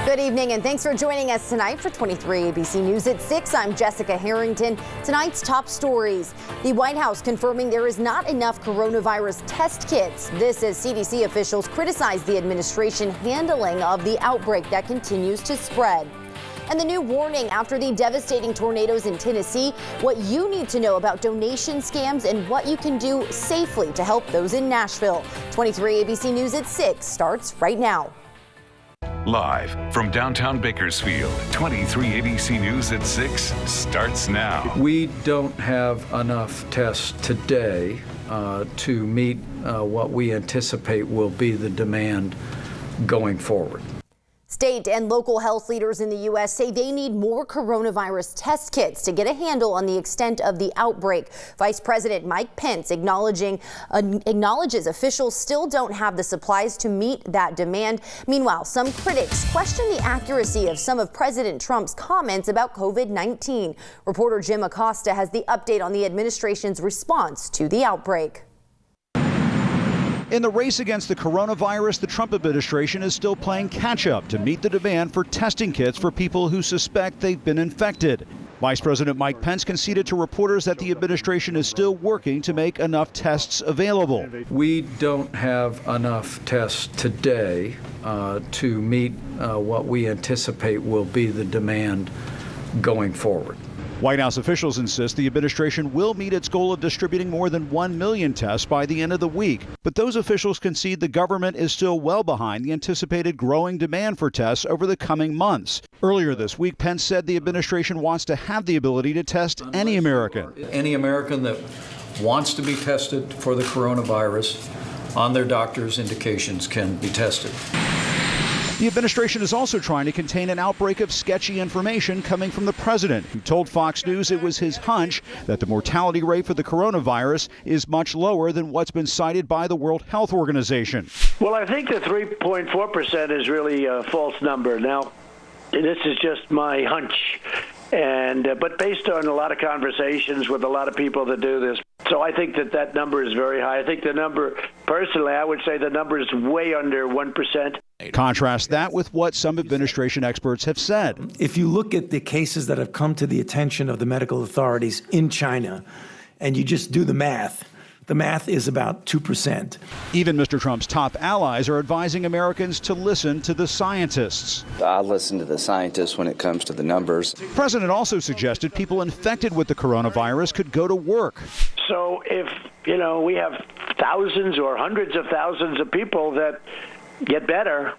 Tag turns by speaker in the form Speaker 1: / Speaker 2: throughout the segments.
Speaker 1: Good evening and thanks for joining us tonight for 23 ABC News at 6. I'm Jessica Harrington. Tonight's top stories. The White House confirming there is not enough coronavirus test kits. This as CDC officials criticize the administration handling of the outbreak that continues to spread. And the new warning after the devastating tornadoes in Tennessee, what you need to know about donation scams and what you can do safely to help those in Nashville. 23 ABC News at 6 starts right now.
Speaker 2: Live from downtown Bakersfield, 23 ABC News at 6 starts now.
Speaker 3: We don't have enough tests today to meet what we anticipate will be the demand going forward.
Speaker 1: State and local health leaders in the U.S. say they need more coronavirus test kits to get a handle on the extent of the outbreak. Vice President Mike Pence acknowledges officials still don't have the supplies to meet that demand. Meanwhile, some critics question the accuracy of some of President Trump's comments about COVID-19. Reporter Jim Acosta has the update on the administration's response to the outbreak.
Speaker 4: In the race against the coronavirus, the Trump administration is still playing catch-up to meet the demand for testing kits for people who suspect they've been infected. Vice President Mike Pence conceded to reporters that the administration is still working to make enough tests available.
Speaker 3: We don't have enough tests today to meet what we anticipate will be the demand going forward.
Speaker 4: White House officials insist the administration will meet its goal of distributing more than 1 million tests by the end of the week. But those officials concede the government is still well behind the anticipated growing demand for tests over the coming months. Earlier this week, Pence said the administration wants to have the ability to test any American.
Speaker 3: Any American that wants to be tested for the coronavirus on their doctor's indications can be tested.
Speaker 4: The administration is also trying to contain an outbreak of sketchy information coming from the president, who told Fox News it was his hunch that the mortality rate for the coronavirus is much lower than what's been cited by the World Health Organization.
Speaker 5: Well, I think the 3.4% is really a false number. Now, this is just my hunch, but based on a lot of conversations with a lot of people that do this. So I think that number is very high. I think the number, personally, I would say the number is way under 1%.
Speaker 4: Contrast that with what some administration experts have said.
Speaker 6: If you look at the cases that have come to the attention of the medical authorities in China, and you just do the math is about 2%.
Speaker 4: Even Mr. Trump's top allies are advising Americans to listen to the scientists.
Speaker 7: I listen to the scientists when it comes to the numbers.
Speaker 4: The president also suggested people infected with the coronavirus could go to work.
Speaker 5: So if, we have thousands or hundreds of thousands of people that get better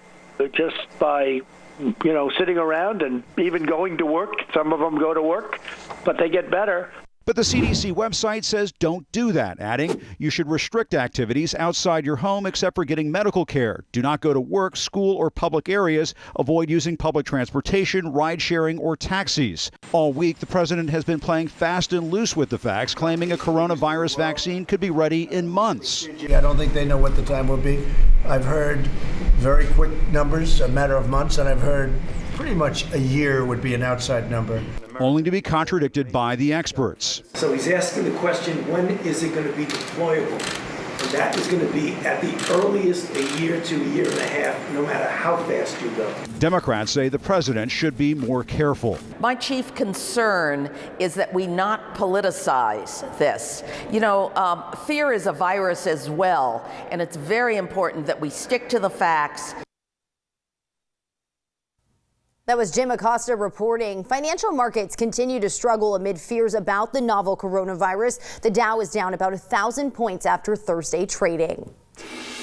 Speaker 5: just by, sitting around and even going to work, some of them go to work, but they get better.
Speaker 4: But the CDC website says don't do that, adding you should restrict activities outside your home except for getting medical care. Do not go to work, school, or public areas. Avoid using public transportation, ride sharing, or taxis. All week, the president has been playing fast and loose with the facts, claiming a coronavirus vaccine could be ready in months.
Speaker 8: I don't think they know what the time will be. I've heard very quick numbers, a matter of months, and I've heard pretty much a year would be an outside number.
Speaker 4: Only to be contradicted by the experts.
Speaker 6: So he's asking the question, when is it going to be deployable? And that is going to be at the earliest a year to a year and a half, no matter how fast you go.
Speaker 4: Democrats say the president should be more careful.
Speaker 9: My chief concern is that we not politicize this. Fear is a virus as well, and it's very important that we stick to the facts.
Speaker 1: That was Jim Acosta reporting. Financial markets continue to struggle amid fears about the novel coronavirus. The Dow is down about 1,000 points after Thursday trading.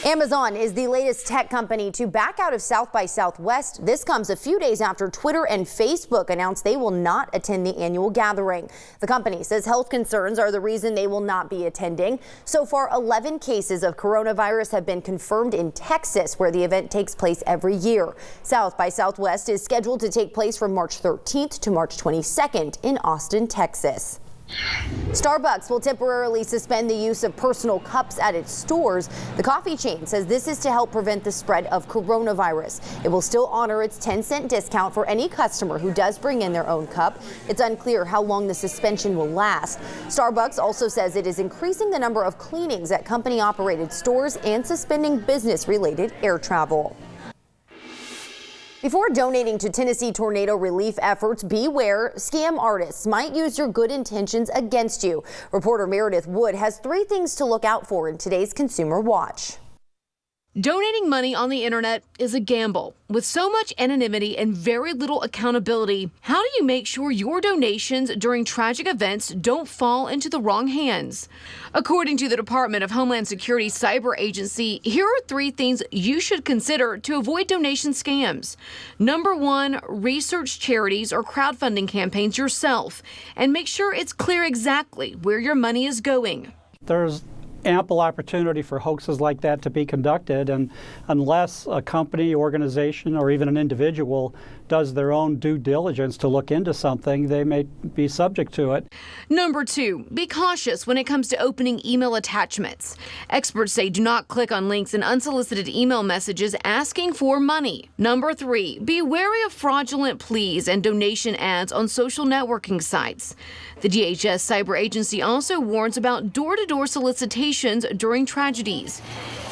Speaker 1: Amazon is the latest tech company to back out of South by Southwest. This comes a few days after Twitter and Facebook announced they will not attend the annual gathering. The company says health concerns are the reason they will not be attending. So far, 11 cases of coronavirus have been confirmed in Texas, where the event takes place every year. South by Southwest is scheduled to take place from March 13th to March 22nd in Austin, Texas. Starbucks will temporarily suspend the use of personal cups at its stores. The coffee chain says this is to help prevent the spread of coronavirus. It will still honor its 10-cent discount for any customer who does bring in their own cup. It's unclear how long the suspension will last. Starbucks also says it is increasing the number of cleanings at company-operated stores and suspending business-related air travel. Before donating to Tennessee tornado relief efforts, beware, scam artists might use your good intentions against you. Reporter Meredith Wood has 3 things to look out for in today's Consumer Watch.
Speaker 10: Donating money on the internet is a gamble. With so much anonymity and very little accountability, how do you make sure your donations during tragic events don't fall into the wrong hands? According to the Department of Homeland Security Cyber Agency, here are 3 things you should consider to avoid donation scams. Number 1, research charities or crowdfunding campaigns yourself and make sure it's clear exactly where your money is going.
Speaker 11: There's ample opportunity for hoaxes like that to be conducted, and unless a company, organization, or even an individual does their own due diligence to look into something, they may be subject to it.
Speaker 10: Number 2, be cautious when it comes to opening email attachments. Experts say do not click on links in unsolicited email messages asking for money. Number 3, be wary of fraudulent pleas and donation ads on social networking sites. The DHS Cyber Agency also warns about door-to-door solicitations during tragedies.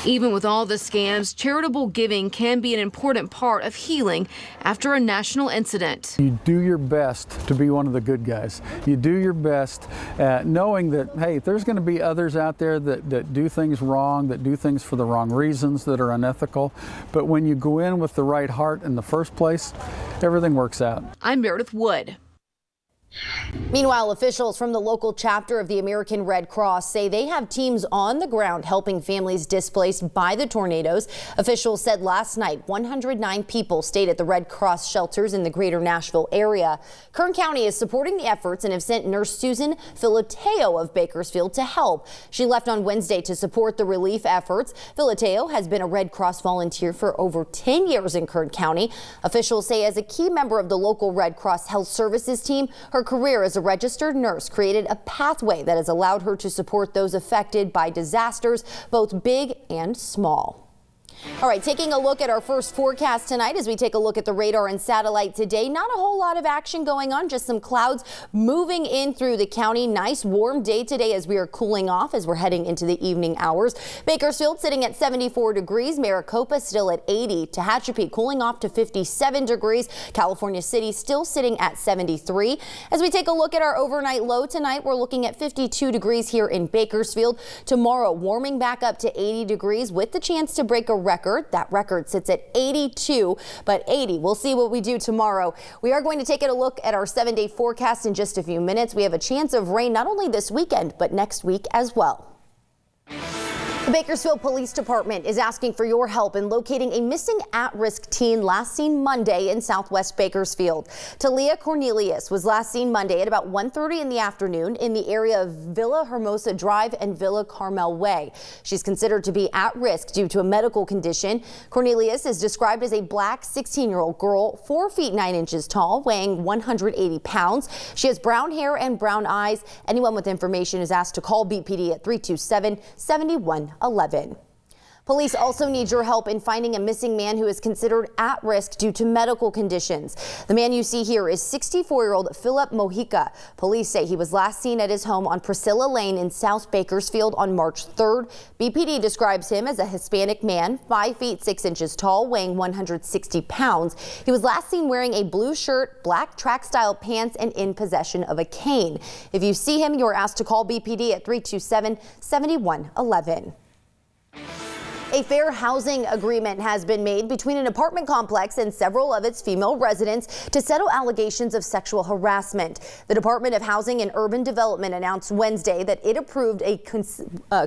Speaker 10: Even with all the scams, charitable giving can be an important part of healing after a national incident.
Speaker 12: You do your best to be one of the good guys. You do your best knowing that, hey, there's going to be others out there that do things wrong, that do things for the wrong reasons, that are unethical. But when you go in with the right heart in the first place, everything works out.
Speaker 10: I'm Meredith Wood.
Speaker 1: Meanwhile, officials from the local chapter of the American Red Cross say they have teams on the ground helping families displaced by the tornadoes. Officials said last night 109 people stayed at the Red Cross shelters in the greater Nashville area. Kern County is supporting the efforts and have sent nurse Susan Filateo of Bakersfield to help. She left on Wednesday to support the relief efforts. Filateo has been a Red Cross volunteer for over 10 years in Kern County. Officials say as a key member of the local Red Cross Health Services team, her career as a registered nurse created a pathway that has allowed her to support those affected by disasters, both big and small. All right, taking a look at our first forecast tonight as we take a look at the radar and satellite today. Not a whole lot of action going on, just some clouds moving in through the county. Nice warm day today as we are cooling off as we're heading into the evening hours. Bakersfield sitting at 74 degrees. Maricopa still at 80. Tehachapi cooling off to 57 degrees. California City still sitting at 73. As we take a look at our overnight low tonight, we're looking at 52 degrees here in Bakersfield. Tomorrow warming back up to 80 degrees with the chance to break a record. That record sits at 82, but 80. We'll see what we do tomorrow. We are going to take a look at our 7-day forecast in just a few minutes. We have a chance of rain not only this weekend, but next week as well. The Bakersfield Police Department is asking for your help in locating a missing at-risk teen last seen Monday in Southwest Bakersfield. Talia Cornelius was last seen Monday at about 1:30 in the afternoon in the area of Villa Hermosa Drive and Villa Carmel Way. She's considered to be at risk due to a medical condition. Cornelius is described as a black 16-year-old girl, 4 feet 9 inches tall, weighing 180 pounds. She has brown hair and brown eyes. Anyone with information is asked to call BPD at 327-7111. Police also need your help in finding a missing man who is considered at risk due to medical conditions. The man you see here is 64-year-old Philip Mojica. Police say he was last seen at his home on Priscilla Lane in South Bakersfield on March 3rd. BPD describes him as a Hispanic man, 5 feet 6 inches tall, weighing 160 pounds. He was last seen wearing a blue shirt, black track-style pants, and in possession of a cane. If you see him, you are asked to call BPD at 327-7111. A fair housing agreement has been made between an apartment complex and several of its female residents to settle allegations of sexual harassment. The Department of Housing and Urban Development announced Wednesday that it approved a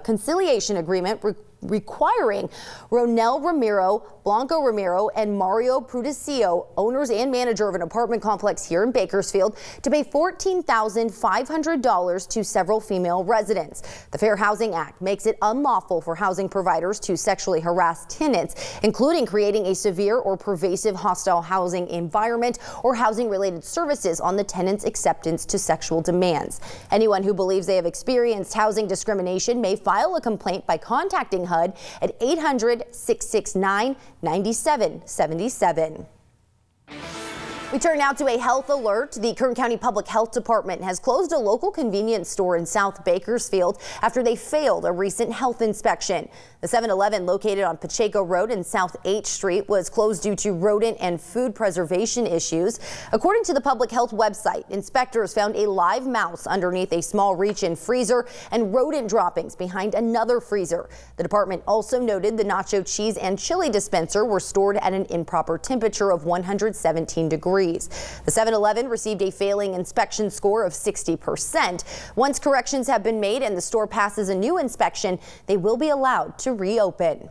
Speaker 1: conciliation agreement requiring Ronel Ramiro, Blanco Ramiro, and Mario Prudencio, owners and manager of an apartment complex here in Bakersfield, to pay $14,500 to several female residents. The Fair Housing Act makes it unlawful for housing providers to sexually harass tenants, including creating a severe or pervasive hostile housing environment or housing-related services on the tenant's acceptance to sexual demands. Anyone who believes they have experienced housing discrimination may file a complaint by contacting HUD at 800-669-9777. We turn now to a health alert. The Kern County Public Health Department has closed a local convenience store in South Bakersfield after they failed a recent health inspection. The 7-Eleven located on Pacheco Road and South H Street was closed due to rodent and food preservation issues. According to the public health website, inspectors found a live mouse underneath a small reach-in freezer and rodent droppings behind another freezer. The department also noted the nacho cheese and chili dispenser were stored at an improper temperature of 117 degrees. The 7-Eleven received a failing inspection score of 60%. Once corrections have been made and the store passes a new inspection, they will be allowed to reopen.